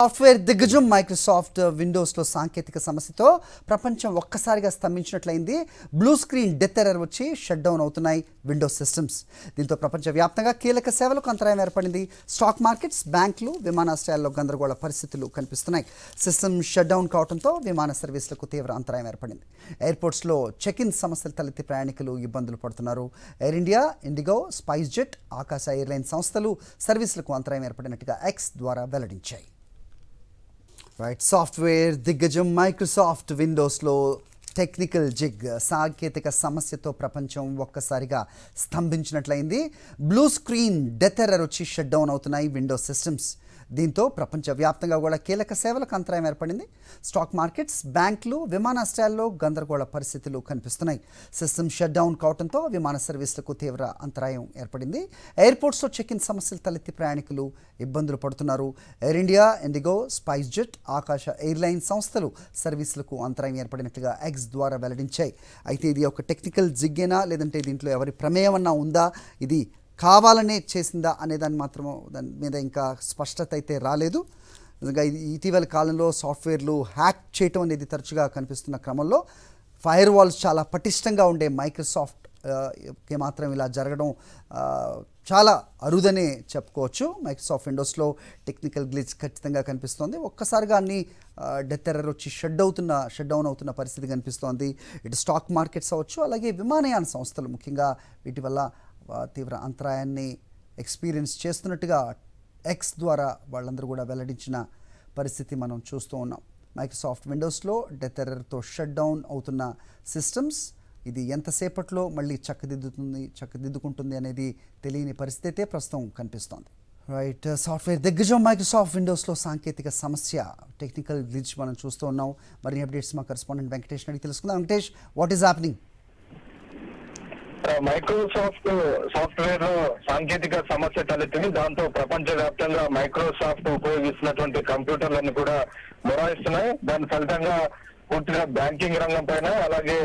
Software దిగ్గజం Microsoft విండోస్లో సాంకేతిక సమస్యతో ప్రపంచం ఒక్కసారిగా స్తంభించినట్లయింది. బ్లూ స్క్రీన్ డెత్ ఎర్రర్ వచ్చి షట్ డౌన్ అవుతున్నాయి విండోస్ సిస్టమ్స్. దీంతో ప్రపంచవ్యాప్తంగా కీలక సేవలకు అంతరాయం ఏర్పడింది. స్టాక్ మార్కెట్స్, బ్యాంకులు, విమానాశ్రయాల్లో గందరగోళ పరిస్థితులు కనిపిస్తున్నాయి. సిస్టమ్ షట్ డౌన్ కావడంతో విమాన సర్వీసులకు తీవ్ర అంతరాయం ఏర్పడింది. ఎయిర్పోర్ట్స్లో చెక్ ఇన్ సమస్యలు తలెత్తి ప్రయాణికులు ఇబ్బందులు పడుతున్నారు. Air India, IndiGo, spice jet, ఆకాశ ఎయిర్లైన్ సంస్థలు సర్వీసులకు అంతరాయం ఏర్పడినట్టుగా ఎక్స్ ద్వారా వెల్లడించాయి. సాఫ్ట్వేర్ దిగ్గజం మైక్రోసాఫ్ట్ విండోస్లో టెక్నికల్ జిగ్ సాంకేతిక సమస్యతో ప్రపంచం ఒక్కసారిగా స్తంభించినట్లయింది. బ్లూ స్క్రీన్ డెత్ ఎర్రర్ వచ్చి షట్ డౌన్ అవుతున్నాయి విండోస్ సిస్టమ్స్. దీంతో ప్రపంచవ్యాప్తంగా కూడా కీలక సేవలకు అంతరాయం ఏర్పడింది. స్టాక్ మార్కెట్స్, బ్యాంకులు, విమానాశ్రయాల్లో గందరగోళ పరిస్థితులు కనిపిస్తున్నాయి. సిస్టమ్ షట్ డౌన్ కావడంతో విమాన సర్వీసులకు తీవ్ర అంతరాయం ఏర్పడింది. ఎయిర్పోర్ట్స్లో చెక్ ఇన్ సమస్యలు తలెత్తి ప్రయాణికులు ఇబ్బందులు పడుతున్నారు. Air India, IndiGo, spice jet, ఆకాశ ఎయిర్లైన్ సంస్థలు సర్వీసులకు అంతరాయం ఏర్పడినట్లుగా ఎక్స్ ద్వారా వెల్లడించాయి. అయితే ఇది ఒక టెక్నికల్ జిగ్గేనా, లేదంటే దీంట్లో ఎవరి ప్రమేయం అన్నా ఉందా, ఇది కావాలనే చేసిందా అనే దాని మీద ఇంకా స్పష్టత అయితే రాలేదు. నిజంగా ఇటీవల కాలంలో సాఫ్ట్వేర్లు హ్యాక్ చేయటం అనేది తరచుగా కనిపిస్తున్న క్రమంలో ఫైర్ వాల్స్ చాలా పటిష్టంగా ఉండే మైక్రోసాఫ్ట్కి మాత్రం ఇలా జరగడం చాలా అరుదనే చెప్పుకోవచ్చు. మైక్రోసాఫ్ట్ విండోస్లో టెక్నికల్ గ్లిచ్ ఖచ్చితంగా కనిపిస్తోంది. ఒక్కసారిగా అన్ని డెత్ ఎర్రర్ వచ్చి షట్ డౌన్ అవుతున్న పరిస్థితి కనిపిస్తోంది. ఇటు స్టాక్ మార్కెట్స్ అవ్వచ్చు, అలాగే విమానయాన సంస్థలు ముఖ్యంగా వీటి వల్ల తీవ్ర అంతరాయాన్ని ఎక్స్పీరియన్స్ చేస్తున్నట్టుగా ఎక్స్ ద్వారా వాళ్ళందరూ కూడా వెల్లడించిన పరిస్థితి మనం చూస్తూ ఉన్నాం. మైక్రోసాఫ్ట్ విండోస్లో డెత్ ఎర్రర్తో షట్ డౌన్ అవుతున్న సిస్టమ్స్ ఇది ఎంతసేపట్లో మళ్ళీ చక్కదిద్దుకుంటుంది అనేది తెలియని పరిస్థితి అయితే ప్రస్తుతం కనిపిస్తోంది. సాఫ్ట్వేర్ దిగ్గజం మైక్రోసాఫ్ట్ విండోస్లో సాంకేతిక సమస్య, టెక్నికల్ గ్లిచ్ మనం చూస్తూ ఉన్నాం. మరిన్ని అప్డేట్స్ మా కరెస్పాండెంట్ వెంకటేష్ అడిగి తెలుసుకుందాం. Venkatesh, what is happening? Microsoft software సాంకేతిక సమస్య తలెత్తింది. దాంతో ప్రపంచ వ్యాప్తంగా మైక్రోసాఫ్ట్ ఉపయోగిస్తున్నటువంటి కంప్యూటర్లన్నీ కూడా మొరాయిస్తున్నాయి. దాని ఫలితంగా పూర్తిగా బ్యాంకింగ్ రంగం పైన, అలాగే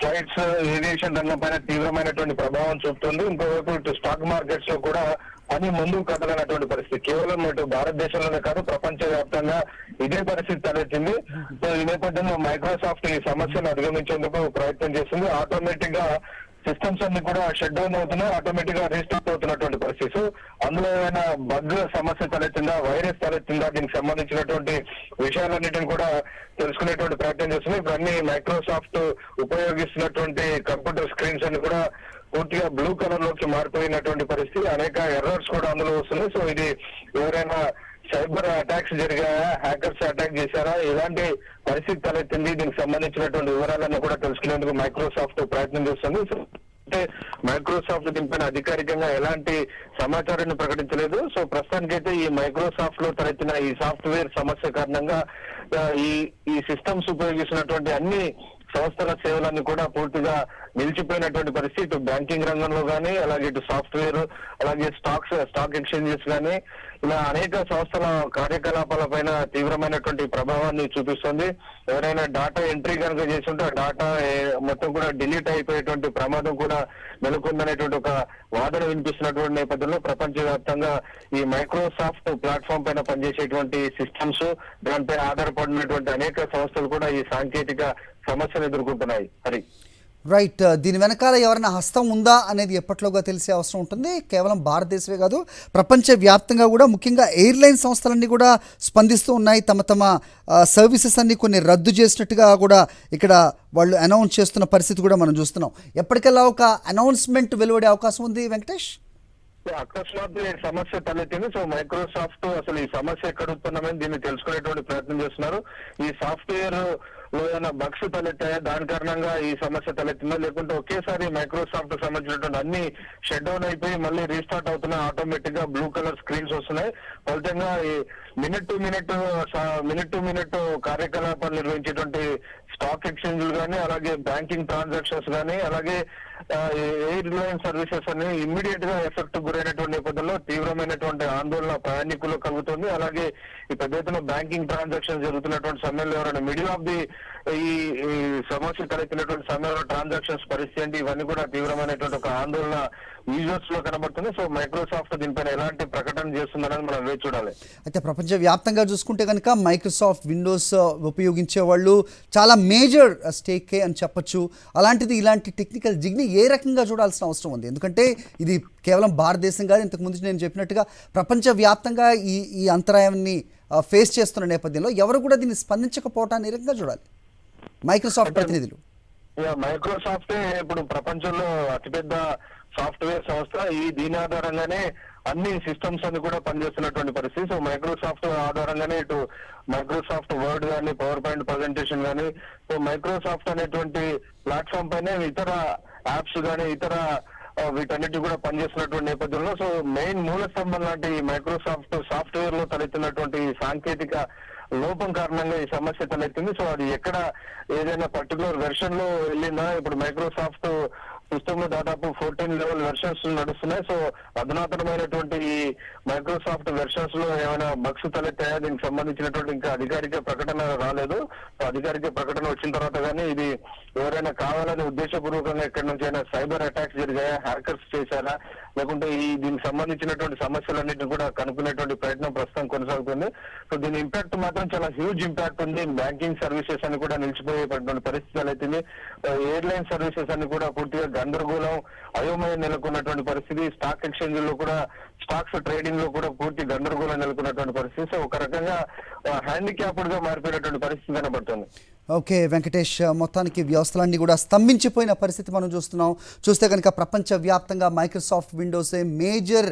ఫ్లైట్స్, ఏవియేషన్ రంగం పైన తీవ్రమైనటువంటి ప్రభావం చూపుతుంది. ఇంకోవైపు ఇటు స్టాక్ మార్కెట్స్ లో కూడా పని ముందుకు కదలనటువంటి పరిస్థితి. కేవలం ఇటు భారతదేశంలోనే కాదు, ప్రపంచ వ్యాప్తంగా ఇదే పరిస్థితి తలెత్తింది. సో ఈ నేపథ్యంలో మైక్రోసాఫ్ట్ ఈ సమస్యను అధిగమించేందుకు ప్రయత్నం చేస్తుంది. ఆటోమేటిక్ గా సిస్టమ్స్ అన్ని కూడా షట్ డౌన్ అవుతున్నాయి, ఆటోమేటిక్ గా రీస్టార్ట్ అవుతున్నటువంటి పరిస్థితి. సో అందులో ఏమైనా బగ్ సమస్య తలెత్తిందా, వైరస్ తలెత్తిందా, దీనికి సంబంధించినటువంటి విషయాలన్నిటిని కూడా తెలుసుకునేటువంటి ప్రయత్నం చేస్తుంది. ఇప్పుడు అన్ని మైక్రోసాఫ్ట్ ఉపయోగిస్తున్నటువంటి కంప్యూటర్ స్క్రీన్స్ అన్ని కూడా పూర్తిగా బ్లూ కలర్ లోకి మారిపోయినటువంటి పరిస్థితి. అనేక ఎర్రర్స్ కూడా అందులో వస్తున్నాయి. సో ఇది ఎవరైనా సైబర్ అటాక్స్ జరిగాయా, హ్యాకర్స్ అటాక్ చేశారా, ఎలాంటి పరిస్థితి తలెత్తింది, దీనికి సంబంధించినటువంటి వివరాలను కూడా తెలుసుకునేందుకు మైక్రోసాఫ్ట్ ప్రయత్నం చేస్తుంది. అంటే మైక్రోసాఫ్ట్ దీనిపైన అధికారికంగా ఎలాంటి సమాచారాన్ని ప్రకటించలేదు. సో ప్రస్తుతానికైతే ఈ మైక్రోసాఫ్ట్ లో తలెత్తిన ఈ సాఫ్ట్వేర్ సమస్య కారణంగా ఈ సిస్టమ్స్ ఉపయోగిస్తున్నటువంటి అన్ని సంస్థల సేవలన్నీ కూడా పూర్తిగా నిలిచిపోయినటువంటి పరిస్థితి. ఇటు బ్యాంకింగ్ రంగంలో కానీ, అలాగే ఇటు సాఫ్ట్వేర్, అలాగే స్టాక్ ఎక్స్చేంజెస్ కానీ, ఇలా అనేక సంస్థల కార్యకలాపాల పైన తీవ్రమైనటువంటి ప్రభావాన్ని చూపిస్తుంది. ఎవరైనా డాటా ఎంట్రీ కనుక చేస్తుంటే ఆ డాటా మొత్తం కూడా డిలీట్ అయిపోయేటువంటి ప్రమాదం కూడా నెలకొందనేటువంటి ఒక వాదన వినిపిస్తున్నటువంటి నేపథ్యంలో ప్రపంచవ్యాప్తంగా ఈ మైక్రోసాఫ్ట్ ప్లాట్ఫామ్ పైన పనిచేసేటువంటి సిస్టమ్స్, దానిపై ఆధారపడినటువంటి అనేక సంస్థలు కూడా ఈ సాంకేతిక సమస్యను ఎదుర్కొంటున్నాయి. దీని వెనకాల ఎవరైనా హస్తం ఉందా అనేది ఎప్పట్లోగా తెలిసే అవసరం ఉంటుంది. కేవలం భారతదేశమే కాదు, ప్రపంచవ్యాప్తంగా కూడా ముఖ్యంగా ఎయిర్లైన్ సంస్థలన్నీ కూడా స్పందిస్తూ ఉన్నాయి. తమ సర్వీసెస్ అన్ని కొన్ని రద్దు చేసినట్టుగా కూడా ఇక్కడ వాళ్ళు అనౌన్స్ చేస్తున్న పరిస్థితి కూడా మనం చూస్తున్నాం. ఎప్పటికల్లా ఒక అనౌన్స్మెంట్ వెలువడే అవకాశం ఉంది వెంకటేష్? అకస్మాత్ ఈ సమస్య తలెత్తింది. సో మైక్రోసాఫ్ట్ అసలు ఈ సమస్య ఎక్కడ ఉత్పన్నమైంది దీన్ని తెలుసుకునేటువంటి ప్రయత్నం చేస్తున్నారు. ఈ సాఫ్ట్వేర్ లో ఏమైనా బగ్స్ తలెత్తాయా, దాని కారణంగా ఈ సమస్య తలెత్తిందా, లేకుంటే ఒకేసారి మైక్రోసాఫ్ట్ సంబంధించినటువంటి అన్ని షట్ డౌన్ అయిపోయి మళ్ళీ రీస్టార్ట్ అవుతున్నాయి, ఆటోమేటిక్ గా బ్లూ కలర్ స్క్రీన్స్ వస్తున్నాయి. ఫలితంగా ఈ మినిట్ టు మినిట్ కార్యకలాపాలు నిర్వహించేటువంటి స్టాక్ ఎక్స్చేంజ్లు కానీ, అలాగే బ్యాంకింగ్ ట్రాన్సాక్షన్స్ కానీ, అలాగే ఎయిర్ లైన్ సర్వీసెస్ అని ఇమ్మీడియట్ గా ఎఫెక్ట్ గురైనటువంటి నేపథ్యంలో తీవ్రమైనటువంటి ఆందోళన ప్రయాణికులు కలుగుతుంది. అలాగే ఈ పెద్ద ఎత్తున బ్యాంకింగ్ ట్రాన్సాక్షన్ జరుగుతున్నటువంటి సమయంలో ఎవరైనా మిడిల్ ఆఫ్ ది ఈ సమస్య తలెత్తినటువంటి సమయంలో ట్రాన్సాక్షన్స్ పరిస్థితి ఏంటి, ఇవన్నీ కూడా తీవ్రమైనటువంటి ఒక ఆందోళన యూజర్స్ లో కనబడుతుంది. సో మైక్రోసాఫ్ట్ దీనిపైన ఎలాంటి ప్రకటన చేస్తుందనేది మనం వేచి చూడాలి. అయితే ప్రపంచ వ్యాప్తంగా చూసుకుంటే కనుక మైక్రోసాఫ్ట్ విండోస్ ఉపయోగించే వాళ్ళు చాలా మేజర్ స్టేకే అని చెప్పొచ్చు. అలాంటిది ఇలాంటి టెక్నికల్ జిగ్ని ఏ రకంగా చూడాల్సిన అవసరం ఉంది? ఎందుకంటే ఇది కేవలం భారతదేశం కాదు, ఇంతకుముందు నేను చెప్పినట్టుగా ప్రపంచవ్యాప్తంగా ఈ అంతరాయాన్ని ఫేస్ చేస్తున్న నేపథ్యంలో ఎవరు కూడా దీన్ని స్పందించకపోవటాన్ని ఏ రకంగా చూడాలి మైక్రోసాఫ్ట్ ప్రతినిధులు? మైక్రోసాఫ్టే ఇప్పుడు ప్రపంచంలో అతిపెద్ద సాఫ్ట్వేర్ సంస్థ. దీని ఆధారంగానే అన్ని సిస్టమ్స్ అన్ని కూడా పనిచేస్తున్నటువంటి పరిస్థితి. సో మైక్రోసాఫ్ట్ ఆధారంగానే ఇటు మైక్రోసాఫ్ట్ వర్డ్ కానీ, పవర్ పాయింట్ ప్రజెంటేషన్ కానీ, సో మైక్రోసాఫ్ట్ అనేటువంటి ప్లాట్ఫామ్ పైన ఇతర యాప్స్ కానీ, ఇతర వీటన్నిటి కూడా పనిచేస్తున్నటువంటి నేపథ్యంలో సో మెయిన్ మూల స్తంభం లాంటి మైక్రోసాఫ్ట్ సాఫ్ట్వేర్ లో తలెత్తినటువంటి సాంకేతిక లోపం కారణంగా ఈ సమస్య తలెత్తింది. సో అది ఎక్కడ ఏదైనా పర్టికులర్ వెర్షన్ లో వెళ్ళిందా? ఇప్పుడు మైక్రోసాఫ్ట్ సిస్టమ్ లో దాదాపు 14 లెవెల్ వెర్షన్స్ నడుస్తున్నాయి. సో అధునాతనమైనటువంటి ఈ మైక్రోసాఫ్ట్ వెర్షన్స్ లో ఏమైనా బగ్స్ తలెత్తాయా? దీనికి సంబంధించినటువంటి ఇంకా అధికారిక ప్రకటన రాలేదు. సో అధికారిక ప్రకటన వచ్చిన తర్వాత కానీ ఇది ఎవరైనా కావాలని ఉద్దేశపూర్వకంగా ఎక్కడి నుంచి అయినా సైబర్ అటాక్స్ జరిగాయా, హ్యాకర్స్ చేశారా, లేకుంటే దీనికి సంబంధించినటువంటి సమస్యలన్నింటినీ కూడా కనుక్కునేటువంటి ప్రయత్నం ప్రస్తుతం కొనసాగుతుంది. సో దీని ఇంపాక్ట్ మాత్రం చాలా హ్యూజ్ ఇంపాక్ట్ ఉంది. బ్యాంకింగ్ సర్వీసెస్ అని కూడా నిలిచిపోయేటువంటి పరిస్థితులు అవుతుంది. ఎయిర్లైన్ సర్వీసెస్ అని కూడా పూర్తిగా గందరగోళం, అయోమయం నెలకొన్నటువంటి పరిస్థితి. స్టాక్ ఎక్స్చేంజ్ లో కూడా, స్టాక్స్ ట్రేడింగ్ లో కూడా పూర్తి గందరగోళం నెలకొన్నటువంటి పరిస్థితి. సో ఒక రకంగా హ్యాండిక్యాప్డ్ గా మారిపోయినటువంటి పరిస్థితి కనబడుతుంది. ఓకే వెంకటేష్, మొత్తానికి వ్యవస్థలన్నీ కూడా స్తంభించిపోయిన పరిస్థితి మనం చూస్తున్నాం. చూస్తే కనుక ప్రపంచవ్యాప్తంగా మైక్రోసాఫ్ట్ విండోసే మేజర్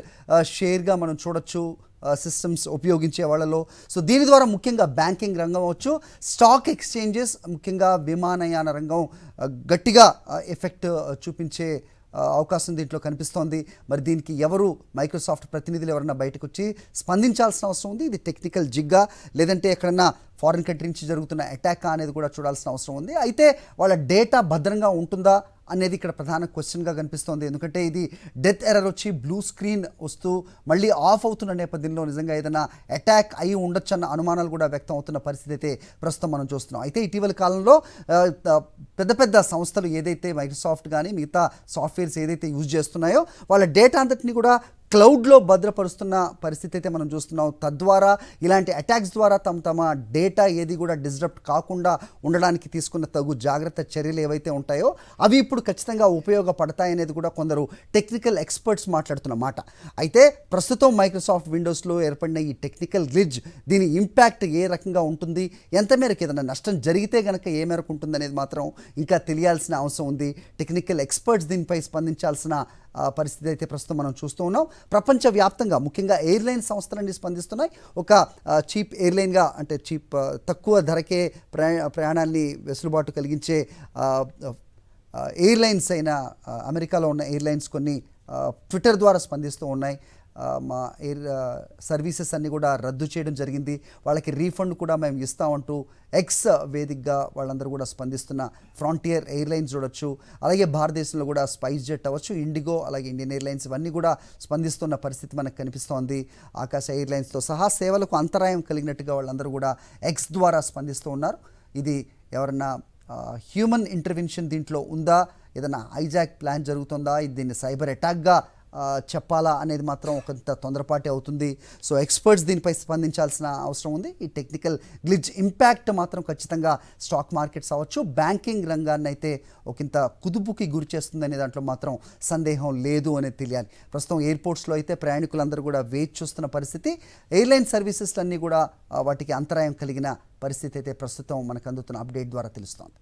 షేర్గా మనం చూడొచ్చు సిస్టమ్స్ ఉపయోగించే వాళ్ళలో. సో దీని ద్వారా ముఖ్యంగా బ్యాంకింగ్ రంగం అవచ్చు, స్టాక్ ఎక్స్చేంజెస్, ముఖ్యంగా విమానయాన రంగం గట్టిగా ఎఫెక్ట్ చూపించే అవకాశం దీంట్లో కనిపిస్తోంది. మరి దీనికి ఎవరు మైక్రోసాఫ్ట్ ప్రతినిధులు ఎవరైనా బయటకు వచ్చి స్పందించాల్సిన అవసరం ఉంది. ఇది టెక్నికల్ జిగ్గా, లేదంటే ఎక్కడన్నా ఫారిన్ కంట్రీ నుంచి జరుగుతున్న అటాక్ అనేది కూడా చూడాల్సిన అవసరం ఉంది. అయితే వాళ్ళ డేటా భద్రంగా ఉంటుందా అనేది ఇక్కడ ప్రధాన క్వశ్చన్గా కనిపిస్తోంది. ఎందుకంటే ఇది డెత్ ఎర్రర్ వచ్చి బ్లూ స్క్రీన్ వస్తూ మళ్ళీ ఆఫ్ అవుతున్న నేపథ్యంలో నిజంగా ఏదైనా అటాక్ అయి ఉండొచ్చన్న అనుమానాలు కూడా వ్యక్తం అవుతున్న పరిస్థితి అయితే ప్రస్తుతం మనం చూస్తున్నాం. అయితే ఇటీవల కాలంలో పెద్ద పెద్ద సంస్థలు ఏదైతే మైక్రోసాఫ్ట్ కానీ మిగతా సాఫ్ట్వేర్స్ ఏదైతే యూజ్ చేస్తున్నాయో వాళ్ళ డేటా అంతటిని కూడా క్లౌడ్లో భద్రపరుస్తున్న పరిస్థితి అయితే మనం చూస్తున్నాం. తద్వారా ఇలాంటి అటాక్స్ ద్వారా తమ డేటా ఏది కూడా డిస్రప్ట్ కాకుండా ఉండడానికి తీసుకున్న తగు జాగ్రత్త చర్యలు ఏవైతే ఉంటాయో అవి ఇప్పుడు ఖచ్చితంగా ఉపయోగపడతాయనేది కూడా కొందరు టెక్నికల్ ఎక్స్పర్ట్స్ మాట్లాడుతున్న మాట. అయితే ప్రస్తుతం మైక్రోసాఫ్ట్ విండోస్లో ఏర్పడిన ఈ టెక్నికల్ గ్లిచ్, దీని ఇంపాక్ట్ ఏ రకంగా ఉంటుంది, ఎంత మేరకు ఏదైనా నష్టం జరిగితే కనుక ఏ మేరకు ఉంటుంది అనేది మాత్రం ఇంకా తెలియాల్సిన అవసరం ఉంది. టెక్నికల్ ఎక్స్పర్ట్స్ దీనిపై స్పందించాల్సిన పరిస్థితి అయితే ప్రస్తుతం మనం చూస్తూ ఉన్నాం. ప్రపంచవ్యాప్తంగా ముఖ్యంగా ఎయిర్లైన్ సంస్థలన్నీ స్పందిస్తున్నాయి. ఒక చీప్ ఎయిర్లైన్గా, అంటే తక్కువ ధరకే ప్రయాణాన్ని వెసులుబాటు కలిగించే ఎయిర్లైన్స్ అయిన అమెరికాలో ఉన్న ఎయిర్లైన్స్ కొన్ని ట్విట్టర్ ద్వారా స్పందిస్తూ ఉన్నాయి. మా ఎయిర్ సర్వీసెస్ అన్నీ కూడా రద్దు చేయడం జరిగింది, వాళ్ళకి రీఫండ్ కూడా మేము ఇస్తామంటూ ఎక్స్ వేదికగా వాళ్ళందరూ కూడా స్పందిస్తున్న ఫ్రాంటియర్ ఎయిర్లైన్స్ చూడొచ్చు. అలాగే భారతదేశంలో కూడా స్పైస్ జెట్ అవ్వచ్చు, ఇండిగో, అలాగే ఇండియన్ ఎయిర్లైన్స్ ఇవన్నీ కూడా స్పందిస్తున్న పరిస్థితి మనకు కనిపిస్తోంది. ఆకాశ ఎయిర్లైన్స్తో సహా సేవలకు అంతరాయం కలిగినట్టుగా వాళ్ళందరూ కూడా ఎక్స్ ద్వారా స్పందిస్తూ ఉన్నారు. ఇది ఎవరన్నా హ్యూమన్ ఇంటర్వెన్షన్ దీంట్లో ఉందా, ఏదైనా హైజాక్ ప్లాన్ జరుగుతుందా, దీన్ని సైబర్ అటాక్గా చెప్పాలా అనేది మాత్రం కొంత తొందరపాటే అవుతుంది. సో ఎక్స్పర్ట్స్ దీనిపై స్పందించాల్సిన అవసరం ఉంది. ఈ టెక్నికల్ గ్లిచ్ ఇంపాక్ట్ మాత్రం ఖచ్చితంగా స్టాక్ మార్కెట్స్ అవ్వచ్చు, బ్యాంకింగ్ రంగాన్ని అయితే ఒకంత కుదుపుకి గురి చేస్తుంది అనే దాంట్లో మాత్రం సందేహం లేదు అనేది తెలియాలి. ప్రస్తుతం ఎయిర్పోర్ట్స్లో అయితే ప్రయాణికులందరూ కూడా వేచి చూస్తున్న పరిస్థితి. ఎయిర్లైన్ సర్వీసెస్లన్నీ కూడా వాటికి అంతరాయం కలిగిన పరిస్థితి అయితే ప్రస్తుతం మనకు అందుతున్న అప్డేట్ ద్వారా తెలుస్తోంది.